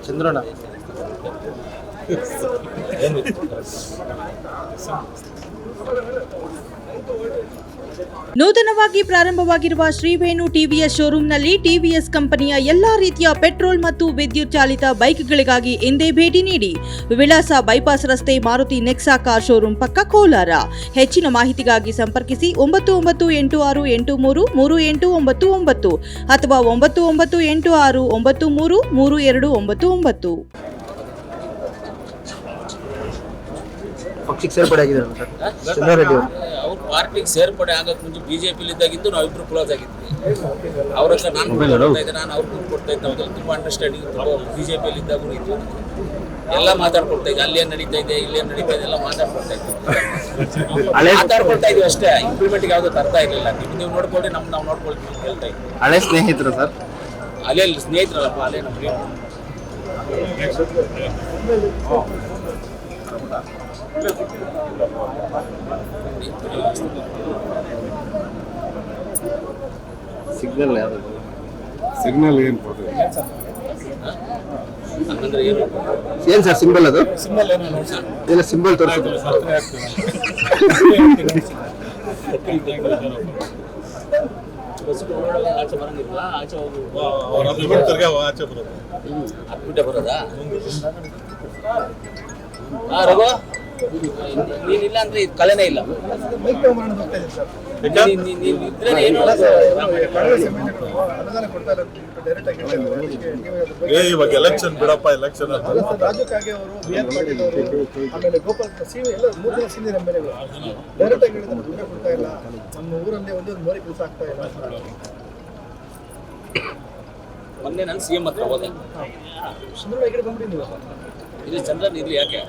ಚಂದ್ರಣ್ಣ ನೂತನವಾಗಿ ಪ್ರಾರಂಭವಾಗಿರುವ ಶ್ರೀವೇಣು ಟಿವಿಎಸ್ ಶೋರೂಮ್ನಲ್ಲಿ ಟಿವಿಎಸ್ ಕಂಪನಿಯ ಎಲ್ಲಾ ರೀತಿಯ ಪೆಟ್ರೋಲ್ ಮತ್ತು ವಿದ್ಯುತ್ ಚಾಲಿತ ಬೈಕ್ಗಳಿಗಾಗಿ ಎಂದೇ ಭೇಟಿ ನೀಡಿ. ವಿಳಾಸ ಬೈಪಾಸ್ ರಸ್ತೆ, ಮಾರುತಿ ನೆಕ್ಸಾ ಕಾರ್ ಶೋರೂಮ್ ಪಕ್ಕ, ಕೋಲಾರ. ಹೆಚ್ಚಿನ ಮಾಹಿತಿಗಾಗಿ ಸಂಪರ್ಕಿಸಿ 9986833899 ಅಥವಾ 9986933299. ಪಕ್ಷಕ್ಕೆ ಸೇರ್ಪಡೆ ಆಗಿದ್ದಾರೆ ಸರ್ ಚಂದ್ರಾರೆಡ್ಡಿ ಅವರು. ಅವ್ರ ಪಾರ್ಟಿಗೆ ಸೇರ್ಪಡೆ ಆಗಕ್ಕೆ ಮುಂಚೆ ಬಿಜೆಪಿಲಿ ಇದ್ದಾಗಿದ್ದು ನಾವಿಬ್ರು ಕ್ಲೋಸ್ ಆಗಿದ್ವಿ. ಅವ್ರ ಹತ್ರ ನಾನು ಕೊಡ್ತಾ ಇದ್ದೆ, ನಾನು ಅವ್ರಿಗೆ ಕೊಡ್ತಾ ಇದ್ದೆ. ಅದ್ರಲ್ಲಿ ತುಂಬ ಅಂಡರ್ಸ್ಟ್ಯಾಂಡಿಂಗ್ ತುಂಬ. ಬಿಜೆಪಿಯಲ್ಲಿ ಇದ್ದಾಗೂ ಇತ್ತು, ಎಲ್ಲ ಮಾತಾಡ್ಕೊಳ್ತಾ ಇದ್ದೆ. ಅಲ್ಲೇನು ನಡೀತಾ ಇದೆ, ಇಲ್ಲೇನು ನಡೀತಾ ಇದೆ ಎಲ್ಲ ಮಾತಾಡ್ಕೊಳ್ತಾ ಇದ್ವಿ. ಮಾತಾಡ್ಕೊಳ್ತಾ ಇದ್ವಿ ಅಷ್ಟೇ. ಇಂಪ್ಲಿಮೆಂಟ್ಗೆ ಯಾವುದೋ ತರ್ತಾ ಇರಲಿಲ್ಲ. ನೀವು ನೋಡ್ಕೊಳ್ಳಿ, ನಾವು ನೋಡ್ಕೊಳ್ತೀವಿ ಅಂತ ಹೇಳ್ತಾ ಇದ್ವಿ. ಹಳೆ ಸ್ನೇಹಿತರು ಸರ್, ಅಲ್ಲೇ ಸ್ನೇಹಿತರಲ್ಲಪ್ಪ, ಅಲ್ಲೇ ನಮಗೆ ಸಿಗ್ನಲ್ ಯಾವುದು? ಸಿಗ್ನಲ್ ಏನು ಕೊಡ್ತೀವಿ? ಹಂಗಂದ್ರೆ ಏನು ಸರ್ ಸಿಂಬಲ್? ಅದು ಸಿಂಬಲ್ ಏನೋ ನೋಡಿ ಸರ್, ಇಲ್ಲ ಸಿಂಬಲ್ ತೋರಿಸಿದ್ರು. ಆಚೆ ಬರಂಗಿಲ್ಲ, ಆಚೆ ಹೋಗಿ ಬಿಟ್ಟೆ ಬರೋದಾ? ರಘು, ನೀನಿಲ್ಲ ಅಂದ್ರೆ ಇದು ಕಳೆನೇ ಇಲ್ಲ. ಇವಾಗ ಎಲೆಕ್ಷನ್ ಬಿಡಪ್ಪ, ಎಲೆಕ್ಷನ್ ರಾಜು ಕಾಗೆ ಅವರು, BR ಪಾಟೀಲ್ ಅವರು, ಆಮೇಲೆ ಗೋಪಾಲ್ ಸಿವಿ ಎಲ್ಲ 3 ಜನ ಸೀನಿಯರ್ MLA ಡೈರೆಕ್ಟ್ ಆಗಿ ಹೇಳಿದ್ರೆ ದುಡ್ಡೇ ಕೊಡ್ತಾ ಇಲ್ಲ, ನಮ್ಮ ಊರಲ್ಲಿ ಒಂದು ಮೋರಿ ಕೆಲಸ ಆಗ್ತಾ ಇಲ್ಲ. ಮೊನ್ನೆ ನಾನು CM ಹತ್ರ ಹೋದೆ. ಚಂದ್ರಣ್ಣ ಈ ಕಡೆ ಬಂದ್ಬಿಡಿ ನೀವು. ಇಲ್ಲಿ ಚಂದ್ರನ್ ಇರ್ಲಿ, ಯಾಕೆ